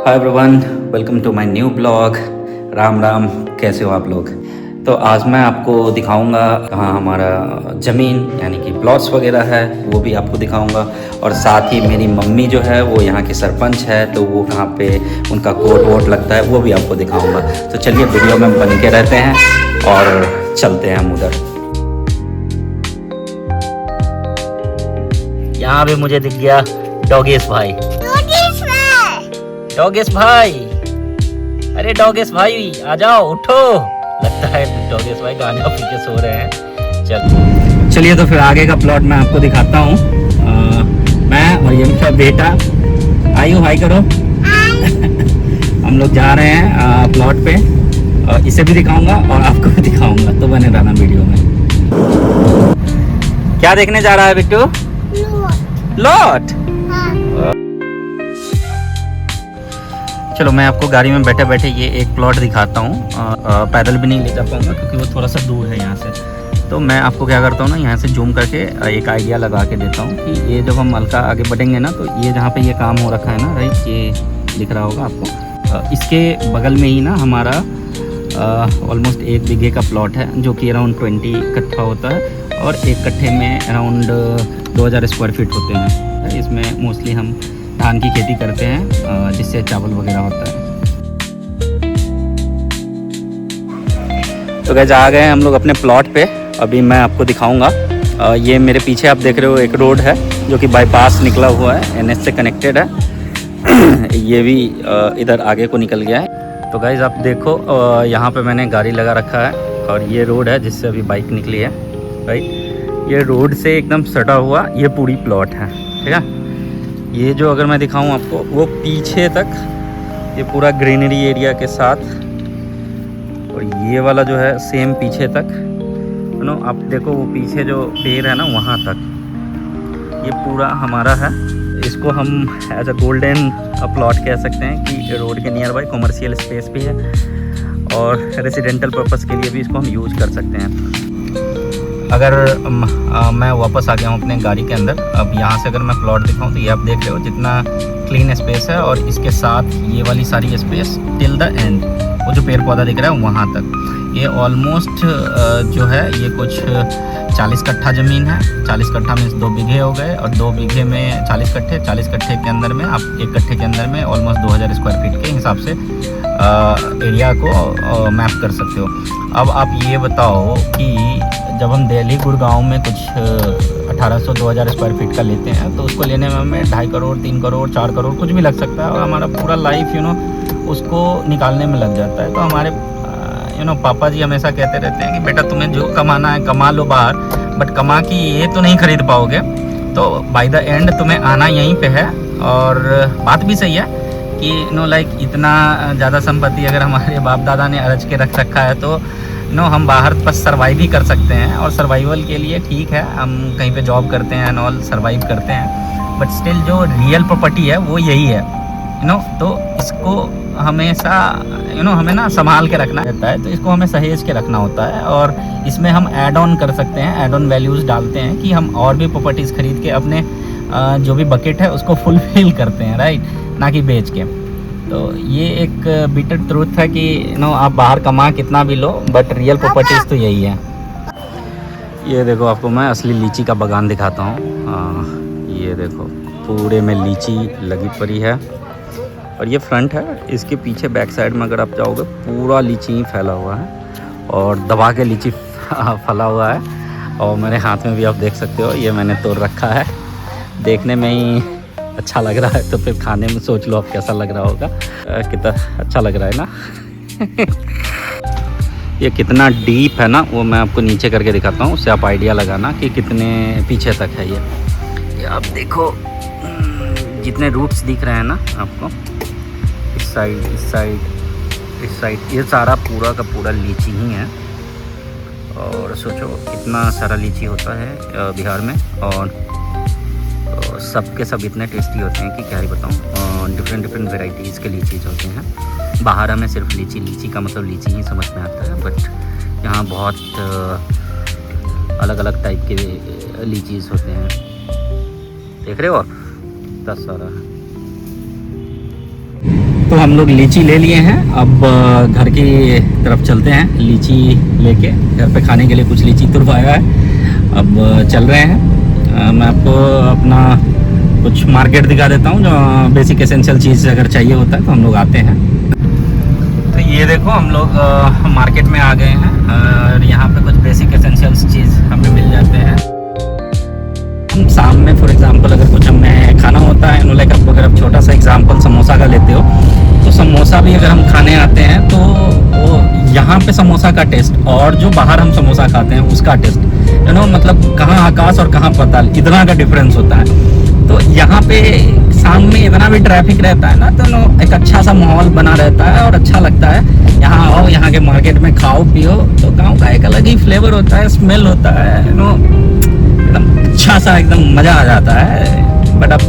Hi everyone, welcome to my new blog. Ram Ram, कैसे हो आप लोग। तो आज मैं आपको दिखाऊंगा कहाँ हमारा ज़मीन यानी कि प्लॉट्स वगैरह है, वो भी आपको दिखाऊंगा। और साथ ही मेरी मम्मी जो है वो यहाँ की सरपंच है, तो वो कहाँ पे उनका कोर्ट वोट लगता है वो भी आपको दिखाऊंगा। तो चलिए वीडियो में बन के रहते हैं और चलते हैं हम उधर। यहाँ भी मुझे दिख गया डॉगेश भाई। डॉगेश भाई, अरे डॉगेश भाई आ जाओ, उठो। लगता है डॉगेश भाई गाने पी के सो रहे हैं। चलिए तो फिर आगे का प्लॉट मैं आपको दिखाता हूँ। मैं और ये मेरा बेटा, आइयो हाई करो। हम लोग जा रहे हैं प्लॉट पे, इसे भी दिखाऊंगा और आपको भी दिखाऊंगा, तो बने रहना वीडियो में। क्या देखने जा रहा है बिट्टू? लॉट। चलो मैं आपको गाड़ी में बैठे बैठे ये एक प्लॉट दिखाता हूँ। पैदल भी नहीं ले जा पाऊँगा क्योंकि वो थोड़ा सा दूर है यहाँ से। तो मैं आपको क्या करता हूँ ना, यहाँ से जूम करके एक आइडिया लगा के देता हूँ कि ये जब हम हल्का आगे बढ़ेंगे ना, तो ये जहाँ पे ये काम हो रखा है ना, राइट, ये दिख रहा होगा आपको। इसके बगल में ही ना हमारा ऑलमोस्ट 1 बीघे का प्लॉट है, जो कि अराउंड 20 कट्ठा होता है। और एक कट्ठे में अराउंड 2000 स्क्वायर फीट होते हैं। इसमें मोस्टली हम धान की खेती करते हैं, जिससे चावल वगैरह होता है। तो गाइस आ गए हम लोग अपने प्लॉट पे। अभी मैं आपको दिखाऊंगा। ये मेरे पीछे आप देख रहे हो एक रोड है, जो कि बाईपास निकला हुआ है, NH से कनेक्टेड है। ये भी इधर आगे को निकल गया है। तो गाइस आप देखो, यहाँ पे मैंने गाड़ी लगा रखा है और ये रोड है जिससे अभी बाइक निकली है, राइट। ये रोड से एकदम सटा हुआ ये पूरी प्लॉट है, ठीक है। ये जो अगर मैं दिखाऊं आपको, वो पीछे तक ये पूरा ग्रीनरी एरिया के साथ, और ये वाला जो है सेम पीछे तक, यू नो, आप देखो वो पीछे जो पेड़ है ना वहाँ तक, ये पूरा हमारा है। इसको हम एज अ गोल्डन प्लॉट कह सकते हैं कि रोड के नियर बाय कॉमर्शियल स्पेस भी है और रेसिडेंटल पर्पस के लिए भी इसको हम यूज़ कर सकते हैं। अगर मैं वापस आ गया हूँ अपने गाड़ी के अंदर। अब यहाँ से अगर मैं प्लॉट दिखाऊँ तो ये आप देख रहे हो जितना क्लीन स्पेस है, और इसके साथ ये वाली सारी स्पेस टिल द एंड, वो जो पेड़ पौधा दिख रहा है वहाँ तक, ये ऑलमोस्ट जो है ये कुछ 40 कट्ठा ज़मीन है। 40 कट्ठा मीन्स 2 बीघे हो गए, और 2 बीघे में 40 कट्ठे। 40 कट्ठे के अंदर में आप 1 कट्ठे के अंदर में ऑलमोस्ट 2000 स्क्वायर फीट के हिसाब से एरिया को मैप कर सकते हो। अब आप ये बताओ कि जब हम दिल्ली गुड़गांव में कुछ 1800-2000 स्क्वायर फीट का लेते हैं, तो उसको लेने में हमें 2.5 करोड़, 3 करोड़, 4 करोड़ कुछ भी लग सकता है, और हमारा पूरा लाइफ उसको निकालने में लग जाता है। तो हमारे पापा जी हमेशा कहते रहते हैं कि बेटा तुम्हें जो कमाना है कमा लो बाहर, बट कमा के ये तो नहीं खरीद पाओगे, तो बाय द एंड तुम्हें आना यहीं पे है। और बात भी सही है कि लाइक इतना ज़्यादा संपत्ति अगर हमारे बाप दादा ने अर्ज के रख रखा है, तो हम बाहर बस सर्वाइव ही कर सकते हैं। और सर्वाइवल के लिए ठीक है, हम कहीं पे जॉब करते हैं एंड ऑल, सर्वाइव करते हैं, बट स्टिल जो रियल प्रॉपर्टी है वो यही है, तो इसको हमेशा हमें ना संभाल के रखना रहता है। तो इसको हमें सहेज के रखना होता है, और इसमें हम ऐड ऑन कर सकते हैं, ऐड ऑन वैल्यूज़ डालते हैं कि हम और भी प्रॉपर्टीज़ खरीद के अपने जो भी बकेट है उसको फुलफिल करते हैं, राइट, ना कि बेच के। तो ये एक बिटर ट्रूथ है कि आप बाहर कमा कितना भी लो, बट रियल प्रॉपर्टीज़ तो यही है। ये देखो आपको मैं असली लीची का बागान दिखाता हूँ। ये देखो पूरे में लीची लगी पड़ी है, और ये फ्रंट है। इसके पीछे बैक साइड में अगर आप जाओगे पूरा लीची ही फैला हुआ है, और दबा के लीची फला हुआ है। और मेरे हाथ में भी आप देख सकते हो, ये मैंने तोड़ रखा है। देखने में ही अच्छा लग रहा है, तो फिर खाने में सोच लो आप कैसा लग रहा होगा। कितना अच्छा लग रहा है ना। ये कितना डीप है ना, वो मैं आपको नीचे करके दिखाता हूँ, उससे आप आइडिया लगाना कि कितने पीछे तक है ये आप देखो, जितने रूट्स दिख रहे हैं ना आपको, इस साइड, इस साइड, इस साइड, ये सारा पूरा का पूरा लीची ही है। और सोचो इतना सारा लीची होता है बिहार में, और सब के सब इतने टेस्टी होते हैं कि क्या ही बताऊँ। डिफरेंट वेराइटीज़ के लीचीज होते हैं। बाहर हमें सिर्फ लीची का मतलब लीची ही समझ में आता है, बट यहाँ बहुत अलग अलग टाइप के लीचीज होते हैं। देख रहे हो आप, 10 सारा है। तो हम लोग लीची ले लिए हैं, अब घर की तरफ चलते हैं। लीची लेके घर पे खाने के लिए कुछ लीची तुड़वाया है, अब चल रहे हैं। मैं आपको अपना कुछ मार्केट दिखा देता हूँ, जो बेसिक एसेंशियल चीज़ अगर चाहिए होता है तो हम लोग आते हैं। तो ये देखो हम लोग मार्केट में आ गए हैं और यहाँ पे कुछ बेसिक एसेंशियल्स चीज़ हमें मिल जाते हैं। शाम में फॉर एग्जांपल अगर कुछ हमें खाना होता है, लाइक आपको अगर आप छोटा सा एग्जांपल समोसा का लेते हो, तो समोसा भी अगर हम खाने आते हैं तो वो यहाँ पे समोसा का टेस्ट और जो बाहर हम समोसा खाते हैं उसका टेस्ट मतलब कहाँ आकाश और कहाँ पाताल, इतना का डिफरेंस होता है। तो यहाँ पे शाम में इतना भी ट्रैफिक रहता है ना, तो एक अच्छा सा माहौल बना रहता है और अच्छा लगता है। यहाँ आओ, यहाँ के मार्केट में खाओ पियो, तो गाँव का एक अलग ही फ्लेवर होता है, स्मेल होता है, एकदम अच्छा सा, एकदम मज़ा आ जाता है। बट अब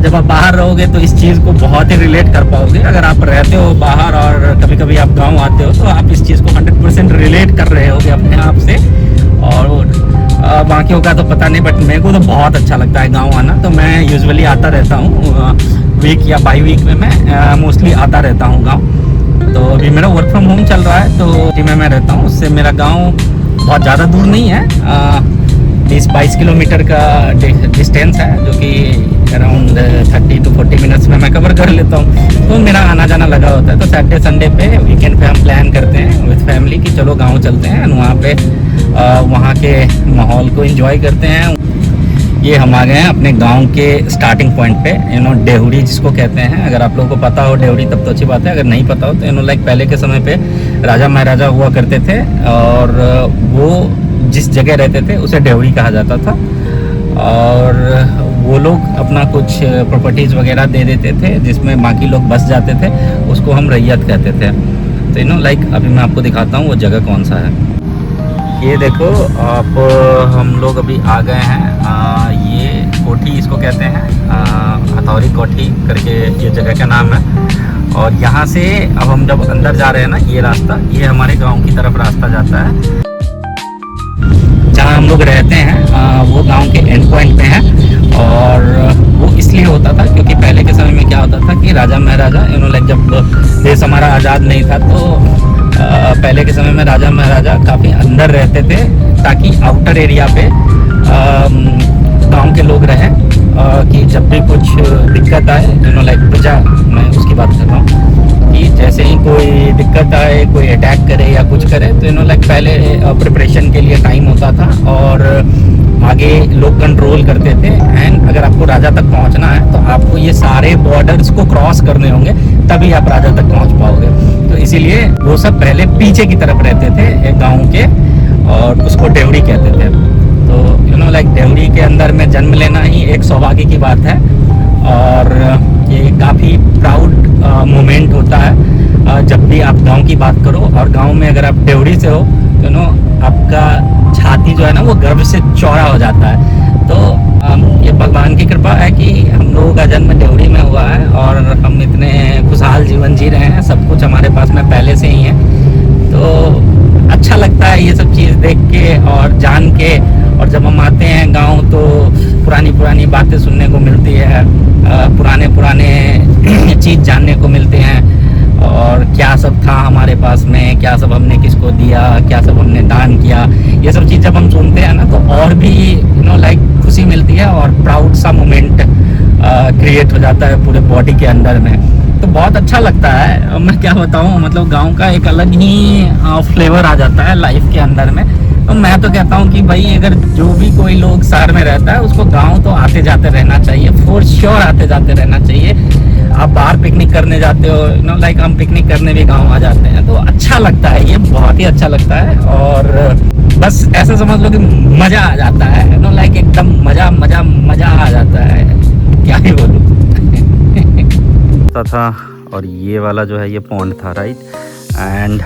जब आप बाहर रहोगे तो इस चीज़ को बहुत ही रिलेट कर पाओगे। अगर आप रहते हो बाहर और कभी कभी आप गांव आते हो, तो आप इस चीज़ को 100% रिलेट कर रहे होगे अपने आप से। और बाकियों का तो पता नहीं, बट मेरे को तो बहुत अच्छा लगता है गांव आना। तो मैं यूजुअली आता रहता हूँ, वीक या बाई वीक में मैं मोस्टली आता रहता हूँ गाँव। तो अभी मेरा वर्क फ्रॉम होम चल रहा है, तो सिटी में मैं रहता हूँ। उससे मेरा गाँव बहुत ज़्यादा दूर नहीं है, 20-22 किलोमीटर का डिस्टेंस है, जो कि अराउंड 30 to 40 मिनट्स में मैं कवर कर लेता हूँ। तो मेरा आना जाना लगा होता है। तो सैटरडे संडे पे, वीकेंड पे हम प्लान करते हैं विद फैमिली कि चलो गांव चलते हैं, वहाँ पे वहाँ के माहौल को एंजॉय करते हैं। ये हम आ गए हैं अपने गांव के स्टार्टिंग पॉइंट पे, डेहुरी जिसको कहते हैं। अगर आप लोगों को पता हो डेहुरी तब तो अच्छी बात है, अगर नहीं पता हो तो लाइक पहले के समय पे राजा महाराजा हुआ करते थे और वो जिस जगह रहते थे उसे डेहुरी कहा जाता था। और वो लोग अपना कुछ प्रॉपर्टीज़ वगैरह दे देते थे जिसमें बाकी लोग बस जाते थे, उसको हम रैयत कहते थे। तो लाइक अभी मैं आपको दिखाता हूँ वो जगह कौन सा है। ये देखो आप, हम लोग अभी आ गए हैं, ये कोठी इसको कहते हैं, हथौड़ी कोठी करके ये जगह का नाम है। और यहाँ से अब हम जब अंदर जा रहे हैं ना, ये रास्ता, ये हमारे गांव की तरफ रास्ता जाता है। जहाँ हम लोग रहते हैं वो गांव के एंड पॉइंट पे है। और वो इसलिए होता था क्योंकि पहले के समय में क्या होता था कि राजा महाराजा लाइक जब देश हमारा आज़ाद नहीं था, तो पहले के समय में राजा महाराजा काफ़ी अंदर रहते थे, ताकि आउटर एरिया पे गांव के लोग रहें, कि जब भी कुछ दिक्कत आए, लाइक प्रजा, मैं उसकी बात कर रहा हूँ, कि जैसे ही कोई दिक्कत आए, कोई अटैक करे या कुछ करे, तो लाइक पहले प्रिपरेशन के लिए टाइम होता था और आगे लोग कंट्रोल करते थे। एंड अगर आपको राजा तक पहुंचना है तो आपको ये सारे बॉर्डर्स को क्रॉस करने होंगे, तभी आप राजा तक पहुंच पाओगे। तो इसीलिए वो सब पहले पीछे की तरफ रहते थे गांव के, और उसको डेहुरी कहते थे। तो लाइक डेहुरी के अंदर में जन्म लेना ही एक सौभाग्य की बात है, और ये काफ़ी प्राउड मोमेंट होता है जब भी आप गांव की बात करो। और गांव में अगर आप डेहुरी से हो तो आपका छाती जो है ना वो गर्व से चौड़ा हो जाता है। तो ये भगवान की कृपा है कि हम लोगों का जन्म डेहुरी में हुआ है और हम इतने खुशहाल जीवन जी रहे हैं, सब कुछ हमारे पास में पहले से ही है। तो अच्छा लगता है ये सब चीज़ देख के और जान के। और जब हम आते हैं गांव तो पुरानी बातें सुनने को मिलती है, पुराने चीज़ जानने को मिलते हैं, और क्या सब था हमारे पास में, क्या सब हमने किसको दिया, क्या सब हमने दान किया। ये सब चीज़ जब हम सुनते हैं ना, तो और भी लाइक खुशी मिलती है और प्राउड सा मोमेंट क्रिएट हो जाता है पूरे बॉडी के अंदर में। तो बहुत अच्छा लगता है। मैं क्या बताऊँ, मतलब गांव का एक अलग ही फ्लेवर आ जाता है लाइफ के अंदर में। तो मैं तो कहता हूँ कि भाई अगर जो भी कोई लोग शहर में रहता है उसको गांव तो आते जाते रहना चाहिए, फॉर श्योर आते जाते रहना चाहिए। आप बाहर पिकनिक करने जाते हो, लाइक हम पिकनिक करने भी गांव आ जाते हैं, तो अच्छा लगता है, ये बहुत ही अच्छा लगता है। और बस ऐसा समझ लो कि मज़ा आ जाता है, लाइक एकदम मज़ा आ जाता है, क्या ही बोलूँ। था और ये वाला जो है ये पॉन्ड था, राइट। एंड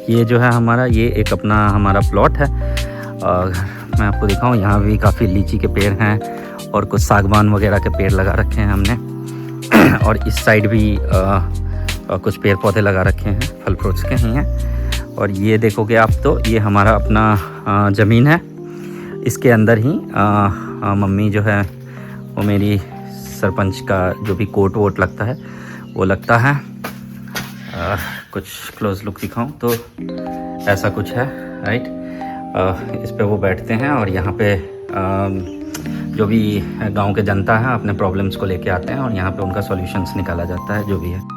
ये जो है हमारा, ये एक अपना हमारा प्लॉट है। और मैं आपको दिखाऊं, यहाँ भी काफ़ी लीची के पेड़ हैं और कुछ सागवान वगैरह के पेड़ लगा रखे हैं हमने। और इस साइड भी कुछ पेड़ पौधे लगा रखे हैं, फल फ्रूट्स के ही हैं। और ये देखोगे आप तो ये हमारा अपना ज़मीन है, इसके अंदर ही मम्मी जो है वो मेरी सरपंच का जो भी कोट वोट लगता है वो लगता है। कुछ क्लोज लुक दिखाऊं तो ऐसा कुछ है, राइट। इस पे वो बैठते हैं और यहाँ पे जो भी गांव के जनता है अपने प्रॉब्लम्स को लेके आते हैं और यहाँ पे उनका सॉल्यूशंस निकाला जाता है, जो भी है।